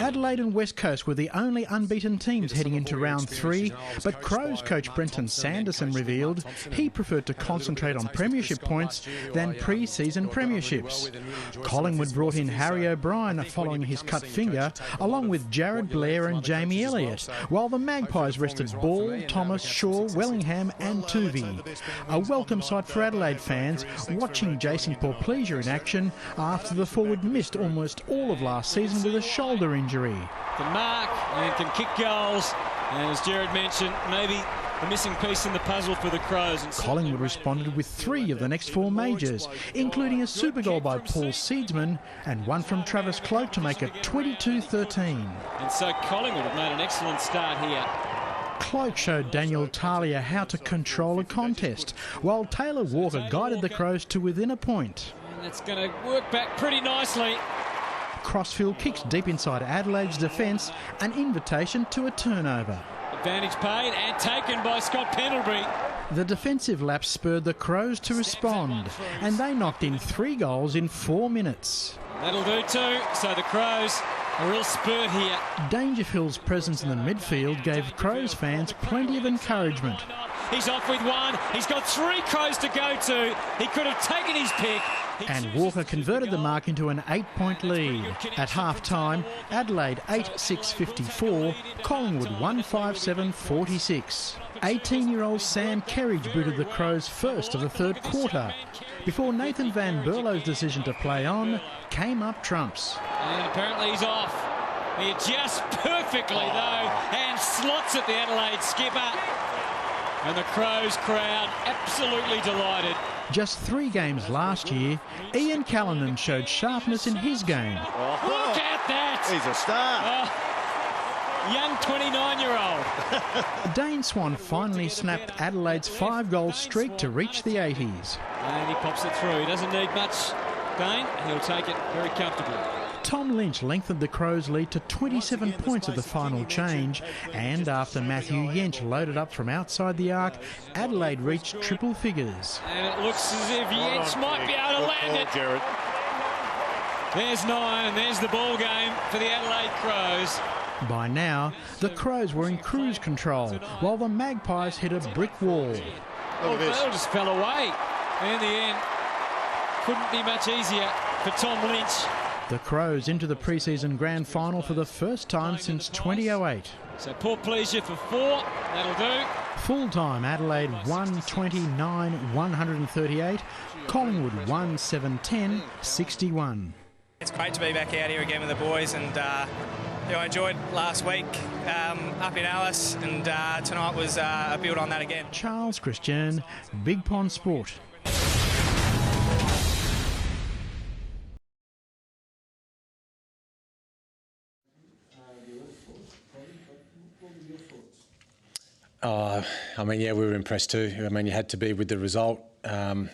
Adelaide and West Coast were the only unbeaten teams heading into round 3, but Crows coach Brenton Sanderson revealed he preferred to concentrate on premiership points than pre-season premierships. Collingwood brought in Harry O'Brien following his cut finger, along with Jared Blair and Jamie Elliott, while the Magpies rested Ball, Thomas, Shaw, Wellingham and Tuvey. A welcome sight for Adelaide fans watching Jason Porplesia in action after the forward missed almost all of last season with a shoulder injury. Can mark and can kick goals, and as Jared mentioned, maybe the missing piece in the puzzle for the Crows. Collingwood responded with 3 of the next 4 majors, including a super goal by Paul Seedsman and one from Travis Cloke to make it 22-13. And so Collingwood have made an excellent start here. Cloke showed Daniel Talia how to control a contest, while Taylor Walker guided the Crows to within a point. And it's going to work back pretty nicely. Crossfield kicks deep inside Adelaide's defence, an invitation to a turnover. Advantage paid and taken by Scott Pendlebury. The defensive lapse spurred the Crows to respond, and they knocked in 3 goals in 4 minutes. That'll do too, so the Crows a real spurt here. Dangerfield's presence in the midfield gave Crows fans plenty of encouragement. He's off with 1. He's got 3 Crows to go to. He could have taken his pick. And Walker converted the mark into an 8-point lead. At half-time, Adelaide 8-6-54, Collingwood 157-46. 18-year-old Sam Kerridge booted the Crows first of the third quarter, before Nathan Van Berlo's decision to play on came up trumps. And apparently he's off. He adjusts perfectly though and slots at the Adelaide skipper. And the Crows crowd absolutely delighted. Just 3 games last year, Ian Callanan showed sharpness in his game. Look at that! He's a star. Young 29-year-old. Dane Swan finally snapped Adelaide's 5-goal streak to reach the 80s. And he pops it through. He doesn't need much, Dane. He'll take it very comfortably. Tom Lynch lengthened the Crows' lead to 27 points at the final change, and after Matthew Yench loaded up from outside the arc, Adelaide reached triple figures. And it looks as if Yench might be able to land it. Jared. There's 9, and there's the ball game for the Adelaide Crows. By now, the Crows were in cruise control, while the Magpies hit a brick wall. Oh, they just fell away. And in the end, couldn't be much easier for Tom Lynch. The Crows into the pre-season grand final for the first time since 2008. So Porplesia for 4, that'll do. Full-time Adelaide 129-138, Collingwood 1-7-10-61. It's great to be back out here again with the boys, and I enjoyed last week up in Alice, and tonight was a build on that again. Charles Christian, Big Pond Sport. I mean, yeah, we were impressed too. I mean, you had to be with the result. I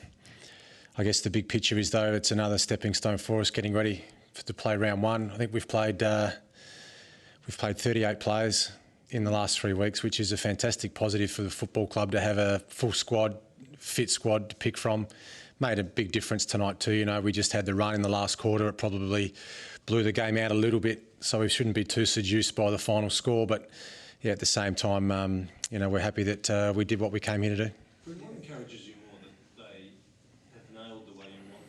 guess the big picture is, though, it's another stepping stone for us getting ready to play round 1. I think we've played 38 players in the last 3 weeks, which is a fantastic positive for the football club to have a full squad, fit squad to pick from. Made a big difference tonight too. You know, we just had the run in the last quarter. It probably blew the game out a little bit, so we shouldn't be too seduced by the final score. But yeah, at the same time, you know, we're happy that we did what we came here to do. What encourages you more, that they have nailed the way you want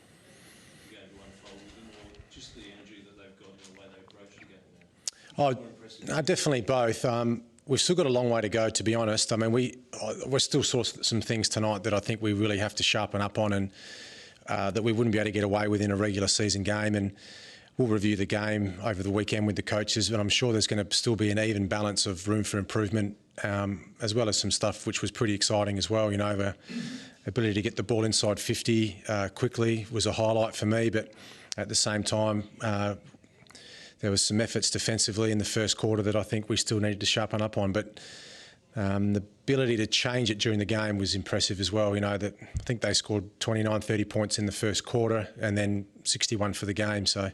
the game to unfold with them, or just the energy that they've got and the way they approach the game now? Oh, definitely both. We've still got a long way to go, to be honest. I mean, we're still saw some things tonight that I think we really have to sharpen up on, and that we wouldn't be able to get away with in a regular season game. And we'll review the game over the weekend with the coaches, but I'm sure there's going to still be an even balance of room for improvement, as well as some stuff which was pretty exciting as well. You know, the ability to get the ball inside 50 quickly was a highlight for me, but at the same time, there was some efforts defensively in the first quarter that I think we still needed to sharpen up on. But the ability to change it during the game was impressive as well. You know, that I think they scored 29, 30 points in the first quarter and then 61 for the game. So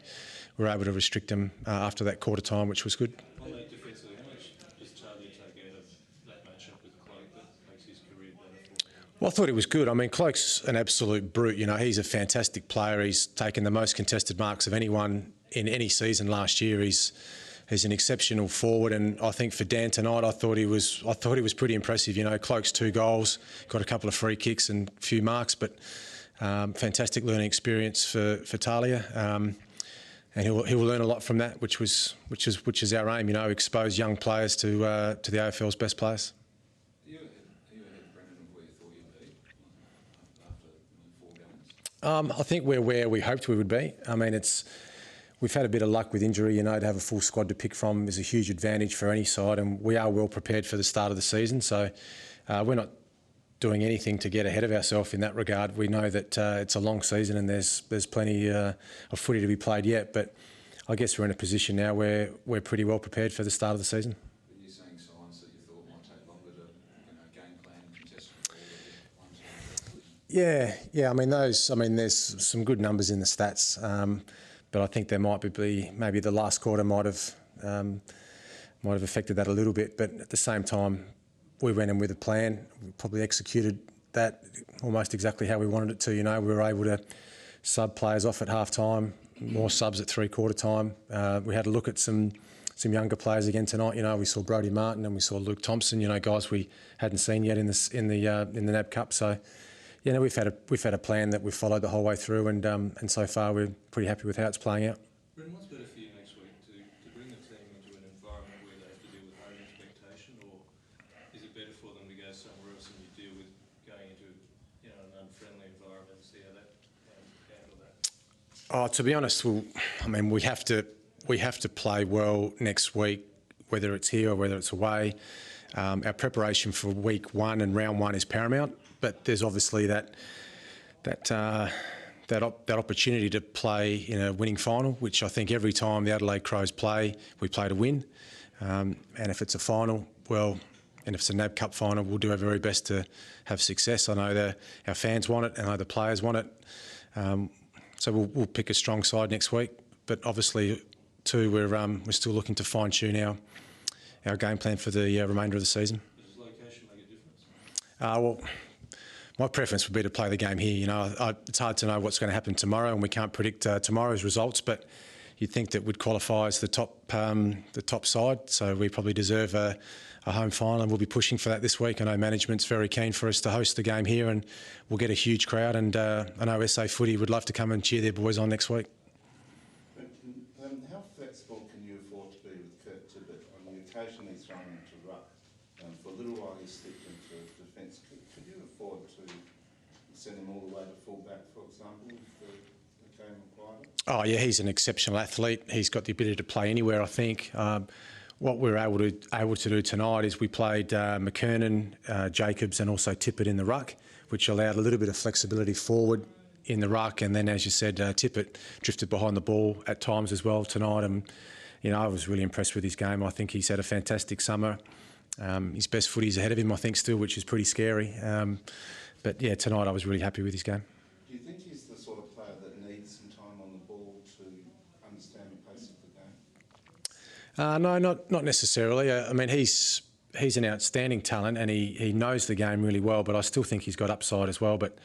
we were able to restrict them after that quarter time, which was good. On that defensively, how much does Charlie take out of that matchup with Cloke that makes his career better for him? Well, I thought it was good. I mean, Cloke's an absolute brute. You know, he's a fantastic player. He's taken the most contested marks of anyone in any season last year. He's He's an exceptional forward, and I think for Dan tonight, I thought he was pretty impressive. You know, Cloak's 2 goals, got a couple of free kicks and a few marks, but fantastic learning experience for Talia, and he will learn a lot from that, which is our aim. You know, expose young players to the AFL's best players. Are you ahead, Brendan, of where you thought you'd be after 4 games? I think we're where we hoped we would be. I mean, we've had a bit of luck with injury. You know, to have a full squad to pick from is a huge advantage for any side, and we are well prepared for the start of the season. So we're not doing anything to get ahead of ourselves in that regard. We know that it's a long season and there's plenty of footy to be played yet, but I guess we're in a position now where we're pretty well prepared for the start of the season. Are you seeing signs that you thought might take longer to game plan and contest forward? Yeah. I mean, there's some good numbers in the stats, but I think there might be maybe the last quarter might have affected that a little bit. But at the same time, we went in with a plan. We probably executed that almost exactly how we wanted it to. You know, we were able to sub players off at half time, more subs at 3/4 time. We had a look at some younger players again tonight. You know, we saw Brodie Martin and we saw Luke Thompson. You know, guys we hadn't seen yet in the NAB Cup. So, you know, we've had a plan that we've followed the whole way through, and so far we're pretty happy with how it's playing out. Brendan, what's better for you next week, to bring the team into an environment where they have to deal with home expectation, or is it better for them to go somewhere else and you deal with going into an unfriendly environment and see how that handle that? Oh, to be honest, we have to play well next week, whether it's here or whether it's away. Our preparation for week 1 and round 1 is paramount, but there's obviously that opportunity to play in a winning final, which I think every time the Adelaide Crows play, we play to win. And if it's a final, well, and if it's a NAB Cup final, we'll do our very best to have success. I know our fans want it, and I know the players want it. So we'll pick a strong side next week. But obviously, too, we're still looking to fine-tune our game plan for the remainder of the season. Does location make a difference? Well, my preference would be to play the game here. You know, it's hard to know what's going to happen tomorrow, and we can't predict tomorrow's results. But you'd think that we'd qualify as the top side, so we probably deserve a home final, and we'll be pushing for that this week. I know management's very keen for us to host the game here, and we'll get a huge crowd. And I know SA Footy would love to come and cheer their boys on next week. How flexible can you afford to be with Kurt Tippett? On the occasion he's thrown into ruck, for a little while he slipped into defence. Could you afford to send him all the way to full-back, for example, if the game required it? Oh yeah, he's an exceptional athlete. He's got the ability to play anywhere, I think. What we're able to do tonight is we played McKernan, Jacobs and also Tippett in the ruck, which allowed a little bit of flexibility forward in the ruck, and then, as you said, Tippett drifted behind the ball at times as well tonight. And you know, I was really impressed with his game. I think he's had a fantastic summer. His best footy's ahead of him, I think, still, which is pretty scary. But yeah, tonight I was really happy with his game. Do you think he's the sort of player that needs some time on the ball to understand the pace of the game? No, not necessarily. I mean, he's an outstanding talent, and he knows the game really well. But I still think he's got upside as well. But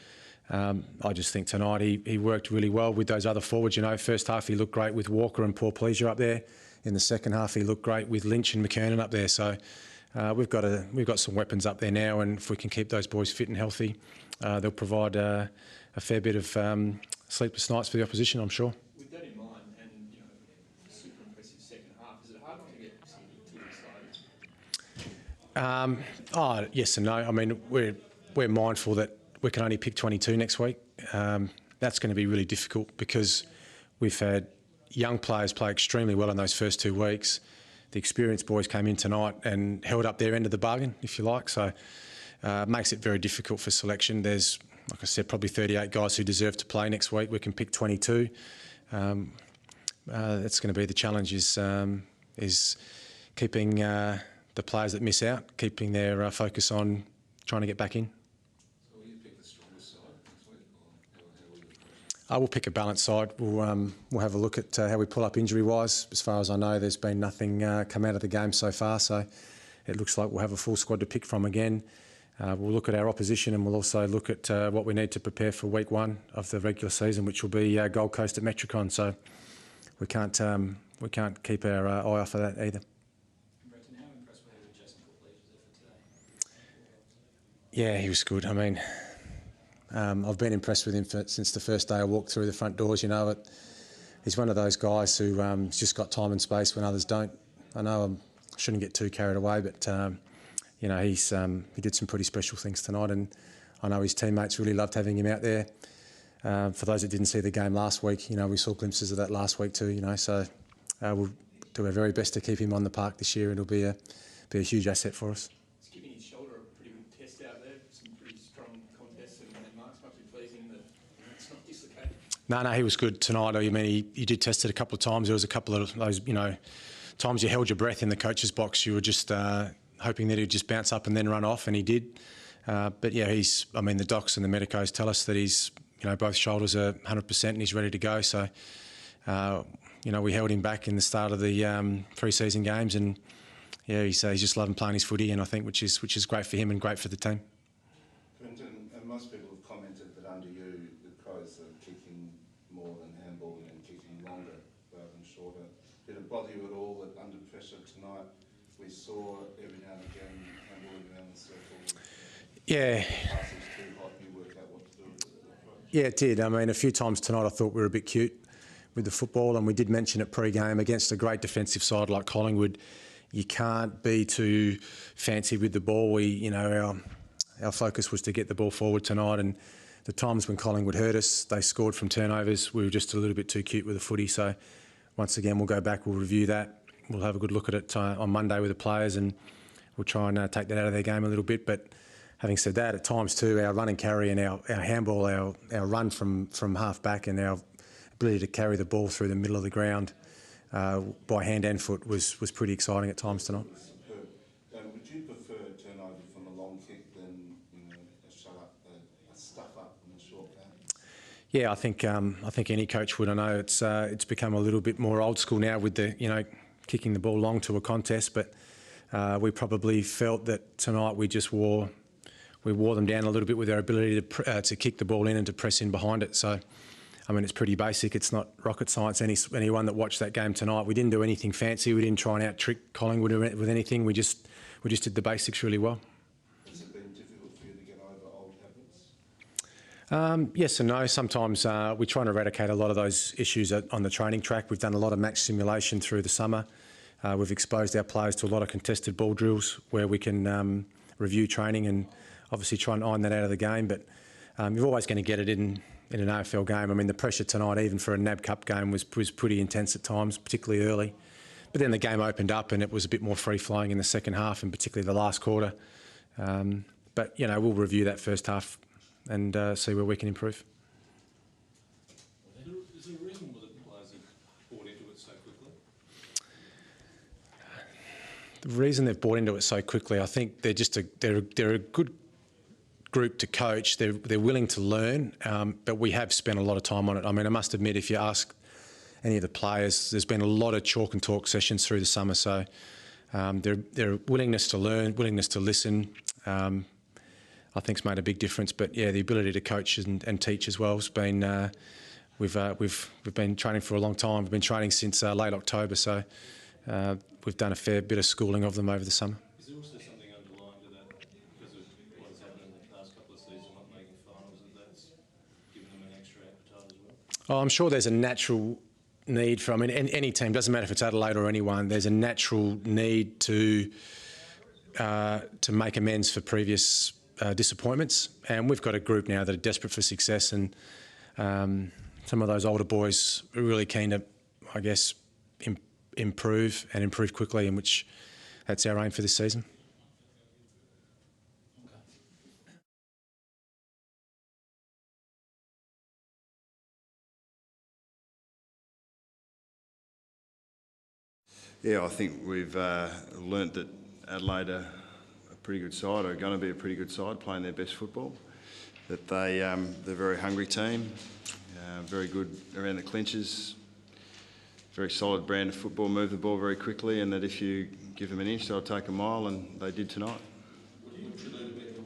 I just think tonight he worked really well with those other forwards. You know, first half he looked great with Walker and Paul Pleasure up there. In the second half he looked great with Lynch and McKernan up there. So we've got some weapons up there now, and if we can keep those boys fit and healthy, they'll provide a fair bit of sleepless nights for the opposition, I'm sure. With that in mind, and super impressive second half, is it hard not to get too excited? Yes and no. I mean, we're mindful that we can only pick 22 next week. That's going to be really difficult because we've had young players play extremely well in those first 2 weeks. The experienced boys came in tonight and held up their end of the bargain, if you like. So it makes it very difficult for selection. There's, like I said, probably 38 guys who deserve to play next week. We can pick 22. That's going to be the challenge, is keeping the players that miss out, keeping their focus on trying to get back in. So will you pick the strongest side next week, or how will you approach it? We'll pick a balanced side. We'll have a look at how we pull up injury-wise. As far as I know, there's been nothing come out of the game so far, so it looks like we'll have a full squad to pick from again. We'll look at our opposition, and we'll also look at what we need to prepare for week 1 of the regular season, which will be Gold Coast at Metricon. So we can't keep our eye off of that either. Brenton, how impressed were you with Jason Cook-Leach's effort today? Yeah, he was good. I mean, I've been impressed with him since the first day I walked through the front doors. You know, he's one of those guys who's just got time and space when others don't. I know I shouldn't get too carried away, but you know, he did some pretty special things tonight, and I know his teammates really loved having him out there. For those that didn't see the game last week, you know, we saw glimpses of that last week too. You know, so we'll do our very best to keep him on the park this year. It'll be a huge asset for us. It's giving his shoulder a pretty good test out there. Some pretty strong contests and marks must be pleasing that it's not dislocated. No, he was good tonight. I mean, he did test it a couple of times. There was a couple of those, you know, times you held your breath in the coach's box. You were just hoping that he'd just bounce up and then run off, and he did. But yeah, I mean, the docs and the medicos tell us that he's, you know, both shoulders are 100% and he's ready to go. So, you know, we held him back in the start of the pre-season games, and yeah, he's just loving playing his footy, and I think which is great for him and great for the team. Brenton, and most people have commented that under you, the Crows are kicking more than handballing and kicking longer rather than shorter. Did it bother you at all that under pressure tonight we saw every now and again handballing around the circle? Yeah. Passes too hot, you work out what to do with the approach. Yeah, it did. I mean, a few times tonight I thought we were a bit cute with the football, and we did mention it pre-game against a great defensive side like Collingwood. You can't be too fancy with the ball. You know, our focus was to get the ball forward tonight, and the times when Collingwood hurt us, they scored from turnovers. We were just a little bit too cute with the footy. So once again, we'll go back, we'll review that. We'll have a good look at it on Monday with the players, and we'll try and take that out of their game a little bit. But having said that, at times too, our run and carry and our handball, our run from half back and our ability to carry the ball through the middle of the ground by hand and foot was pretty exciting at times tonight. Superb. Would you prefer a turnover from a long kick than, you know, a stuff up in a short game? Yeah, I think any coach would. I know it's become a little bit more old school now with the, you know, kicking the ball long to a contest, but we probably felt that tonight we wore them down a little bit with our ability to kick the ball in and to press in behind it. So, I mean, it's pretty basic. It's not rocket science. Anyone that watched that game tonight, we didn't do anything fancy. We didn't try and out-trick Collingwood with anything. We just did the basics really well. Has it been difficult for you to get over old habits? Yes and no. Sometimes we try and eradicate a lot of those issues on the training track. We've done a lot of match simulation through the summer. We've exposed our players to a lot of contested ball drills where we can review training and obviously try and iron that out of the game. But you're always going to get it in an AFL game. I mean, the pressure tonight, even for a NAB Cup game, was pretty intense at times, particularly early. But then the game opened up and it was a bit more free-flowing in the second half, and particularly the last quarter. But, you know, we'll review that first half and see where we can improve. Is there a reason why the players have bought into it so quickly? The reason they've bought into it so quickly, I think they're a good group to coach. They're willing to learn, but we have spent a lot of time on it. I mean, I must admit, if you ask any of the players, there's been a lot of chalk and talk sessions through the summer. So their willingness to learn, willingness to listen, I think's made a big difference. But yeah, the ability to coach and teach as well has been. We've been training for a long time. We've been training since late October. So we've done a fair bit of schooling of them over the summer. Is there also something underlying to that because of what has happened in the past couple of seasons, not making finals, that's given them an extra appetite as well? Oh, I'm sure there's a natural need for, I mean, any team, doesn't matter if it's Adelaide or anyone, there's a natural need to make amends for previous disappointments. And we've got a group now that are desperate for success, and some of those older boys are really keen to, I guess, improve quickly, in which that's our aim for this season. Yeah, I think we've learnt that Adelaide are a pretty good side, are going to be a pretty good side, playing their best football. That they're a very hungry team, very good around the clinches, very solid brand of football, move the ball very quickly, and that if you give them an inch, they'll take a mile, and they did tonight. What do you learn about your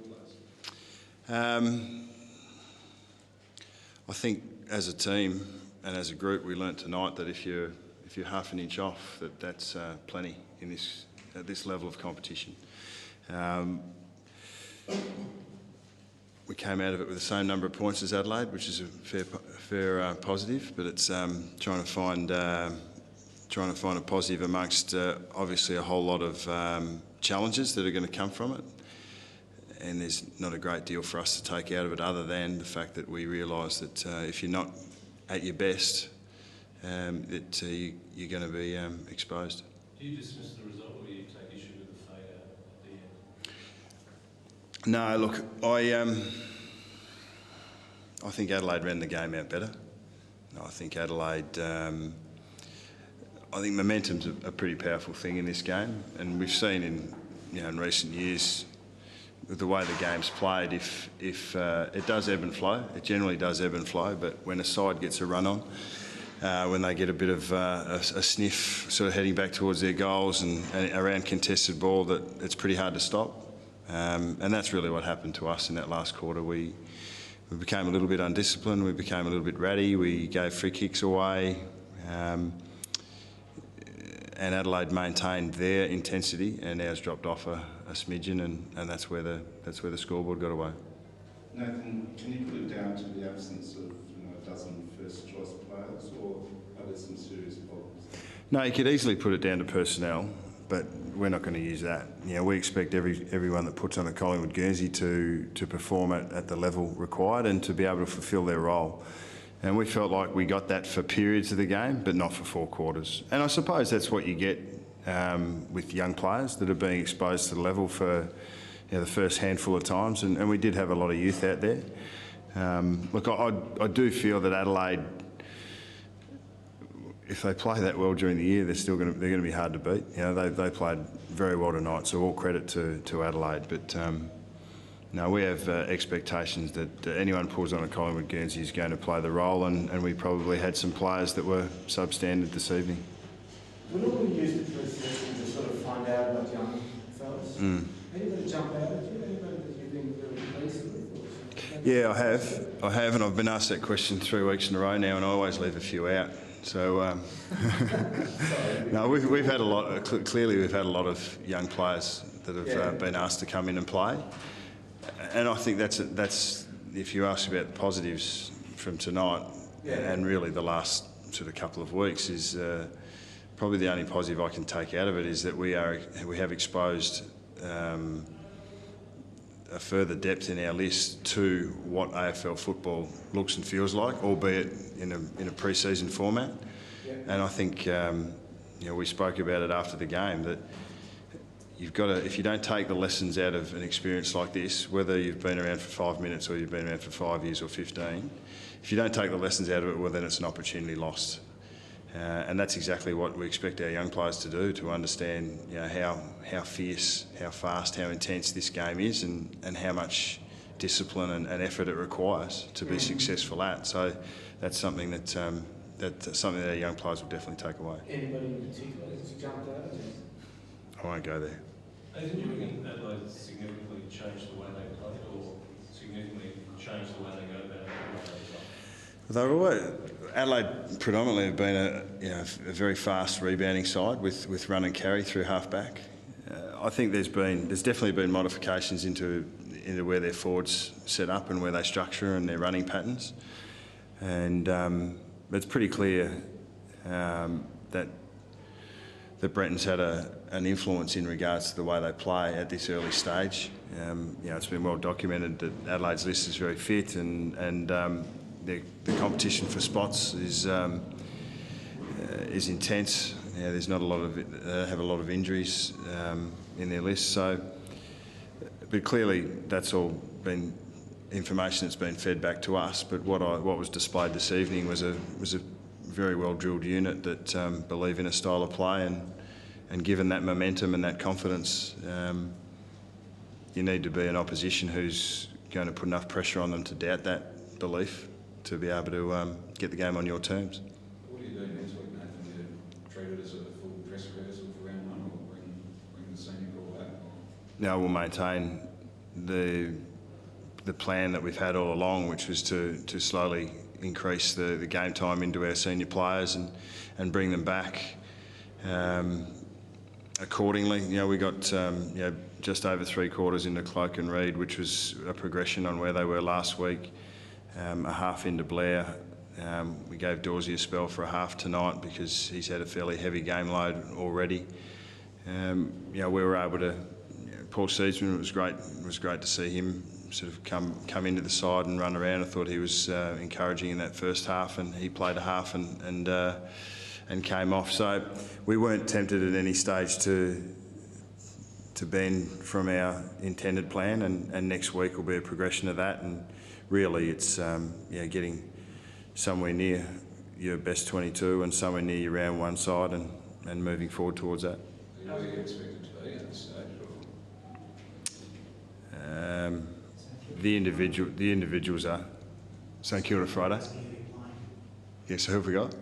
players? I think as a team and as a group, we learnt tonight that if if you're half an inch off, that's plenty in at this level of competition. We came out of it with the same number of points as Adelaide, which is a fair positive, but it's trying to find a positive amongst obviously a whole lot of challenges that are going to come from it. And there's not a great deal for us to take out of it other than the fact that we realise that if you're not at your best, that you're going to be exposed. Do you dismiss the result, or do you take issue with the fade out at the end? No, look, I think Adelaide ran the game out better. I think Adelaide, I think momentum's a pretty powerful thing in this game, and we've seen in recent years with the way the game's played, if it does ebb and flow, it generally does ebb and flow, but when a side gets a run on, when they get a bit of a sniff sort of heading back towards their goals and around contested ball, that it's pretty hard to stop. And that's really what happened to us in that last quarter. We became a little bit undisciplined, we became a little bit ratty, we gave free kicks away, and Adelaide maintained their intensity and ours dropped off a smidgen, and that's where the scoreboard got away. Nathan, can you put it down to the absence of a dozen first choice players, or are there some serious problems? No, you could easily put it down to personnel, but we're not going to use that. We expect everyone that puts on a Collingwood Guernsey to perform at the level required and to be able to fulfil their role. And we felt like we got that for periods of the game, but not for 4 quarters. And I suppose that's what you get with young players that are being exposed to the level for the first handful of times. And we did have a lot of youth out there. Look, I do feel that Adelaide, if they play that well during the year, they're going to be hard to beat. They played very well tonight, so all credit to Adelaide. But no, we have expectations that anyone pulls on a Collingwood Guernsey is going to play the role, and we probably had some players that were substandard this evening. We normally use the pre-season to sort of find out about young fellas. Anybody jump out at you? Anybody that you've been really pleased with? Yeah, I have, and I've been asked that question 3 weeks in a row now, and I always leave a few out. So, no, we've had a lot. Clearly, we've had a lot of young players that have been asked to come in and play, and I think that's if you ask about the positives from tonight and really the last sort of couple of weeks is probably the only positive I can take out of it is that we have exposed a further depth in our list to what AFL football looks and feels like, albeit in a pre-season format. And I think we spoke about it after the game that you've got to, if you don't take the lessons out of an experience like this, whether you've been around for 5 minutes or you've been around for 5 years or 15, if you don't take the lessons out of it, well, then it's an opportunity lost. And that's exactly what we expect our young players to do, to understand how fierce, how fast, how intense this game is and how much discipline and effort it requires to be successful at. So that's something that our young players will definitely take away. Anybody in particular that's jumped out? I won't go there. Nathan, do you reckon Adelaide significantly changed the way they played, or significantly changed the way they go about it? Adelaide predominantly have been a very fast rebounding side with run and carry through half back. I think there's definitely been modifications into where their forwards set up and where they structure and their running patterns, and it's pretty clear that Brenton's had an influence in regards to the way they play at this early stage. It's been well documented that Adelaide's list is very fit and the competition for spots is intense. There's not a lot of have a lot of injuries in their list. So, but clearly that's all been information that's been fed back to us. But what was displayed this evening was a very well drilled unit that believe in a style of play, and given that momentum and that confidence, you need to be an opposition who's going to put enough pressure on them to doubt that belief, to be able to get the game on your terms. What do you do next week, Nathan? Do you treat it as a full dress rehearsal for round 1, or bring the senior ball back? No, we'll maintain the plan that we've had all along, which was to slowly increase the game time into our senior players and bring them back accordingly. We got just over 3/4 into Cloak and Reed, which was a progression on where they were last week. A half into Blair. We gave Dawsey a spell for a half tonight because he's had a fairly heavy game load already. We were able to. Paul Seedsman, it was great to see him sort of come into the side and run around. I thought he was encouraging in that first half, and he played a half and came off. So we weren't tempted at any stage to bend from our intended plan, and next week will be a progression of that. And really, it's getting somewhere near your best 22 and somewhere near your round one side, and moving forward towards that. Where are you expected to be at this stage? The individuals are St Kilda Friday. Yes, who have we got?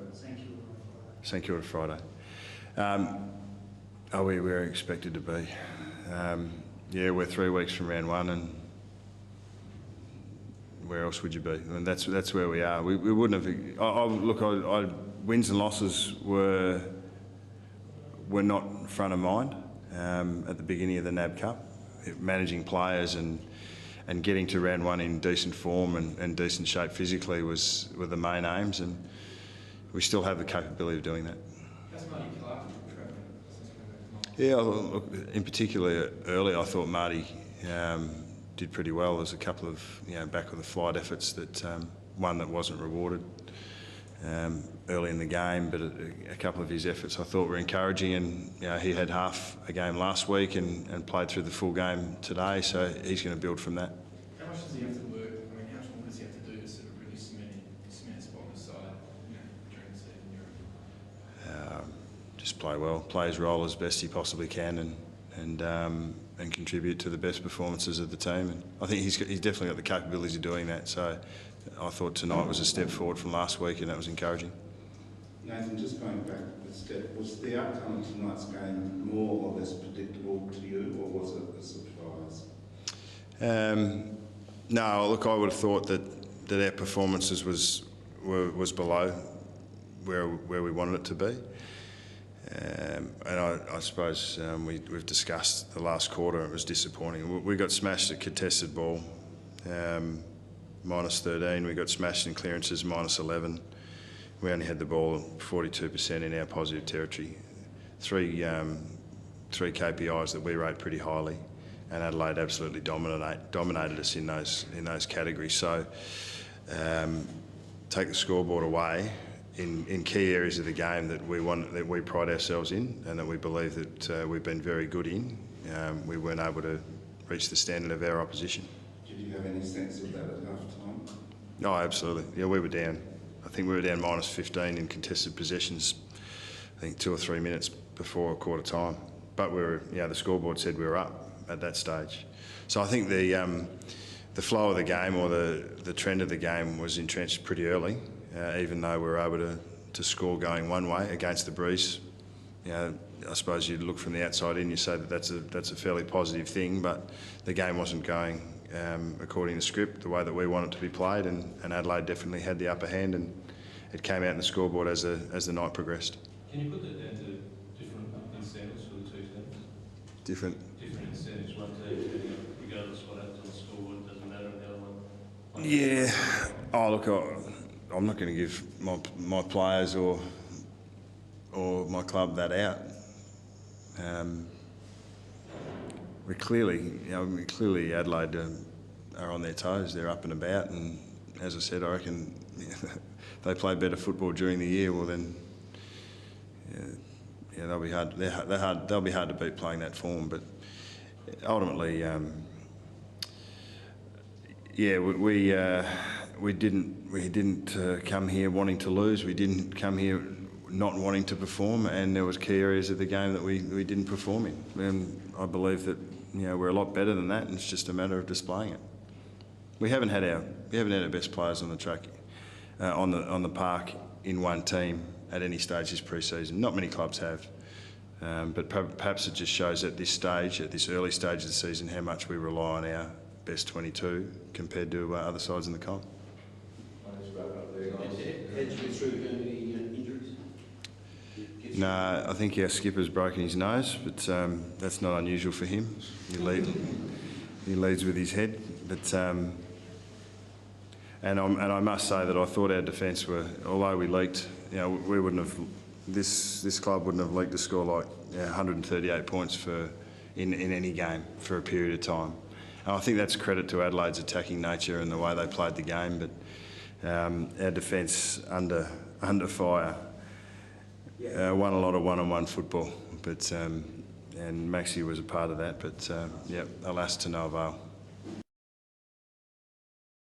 St Kilda Friday. We're expected to be. We're 3 weeks from round one, and where else would you be? I mean, that's where we are. We wouldn't have. Wins and losses were not front of mind at the beginning of the NAB Cup. Managing players and getting to round one in decent form and decent shape physically were the main aims, and we still have the capability of doing that. Yeah, look, in particular early, I thought Marty did pretty well. There's a couple of back of the flight efforts that one that wasn't rewarded early in the game, but a couple of his efforts I thought were encouraging, and he had half a game last week and played through the full game today, so he's going to build from that. How much does he have to work? I mean, how much more does he have to do to sort of really cement a spot on the side during the season? Just play well, play his role as best he possibly can, and contribute to the best performances of the team. And I think he's definitely got the capabilities of doing that. So I thought tonight was a step forward from last week, and that was encouraging. Nathan, just going back a step, was the outcome of tonight's game more or less predictable to you, or was it a surprise? No, look, I would have thought that our performances was below where we wanted it to be. And I suppose we've discussed the last quarter. It was disappointing. We got smashed at contested ball, -13. We got smashed in clearances, -11. We only had the ball 42% in our positive territory. Three KPIs that we rate pretty highly, and Adelaide absolutely dominated us in those categories. So take the scoreboard away. In key areas of the game that we pride ourselves in, and that we believe that we've been very good in, we weren't able to reach the standard of our opposition. Did you have any sense of that at half-time? No, absolutely. Yeah, we were down. I think we were down -15 in contested possessions, I think 2 or 3 minutes before quarter time. But the scoreboard said we were up at that stage. So I think the flow of the game, or the trend of the game, was entrenched pretty early. Even though we were able to score going one way against the breeze. I suppose you'd look from the outside in, you say that that's a fairly positive thing, but the game wasn't going according to script, the way that we want it to be played, and Adelaide definitely had the upper hand, and it came out in the scoreboard as the night progressed. Can you put that down to different incentives for the two teams? Different incentives, one team, regardless of what happens on the scoreboard, doesn't matter, and the other one? Yeah. Oh, look, I'm not going to give my players or my club that out. We clearly Adelaide are on their toes. They're up and about, and as I said, I reckon they play better football during the year. Well, then, they'll be hard. They'll be hard to beat playing that form. But ultimately, we didn't come here wanting to lose. We didn't come here not wanting to perform, and there was key areas of the game that we didn't perform in. And I believe that we're a lot better than that, and it's just a matter of displaying it. We haven't had our best players on the track, on the park in one team at any stage this pre-season. Not many clubs have, but perhaps it just shows at this early stage of the season, how much we rely on our best 22 compared to other sides in the comp. I'll just wrap up there. No, I think our skipper's broken his nose, but that's not unusual for him. He leads with his head, but and I must say that I thought our defence were, although we leaked, we wouldn't have, this club wouldn't have leaked a score like 138 points in any game for a period of time. And I think that's credit to Adelaide's attacking nature and the way they played the game, but our defence under fire. Won a lot of one-on-one football, but and Maxie was a part of that. But alas, to no avail.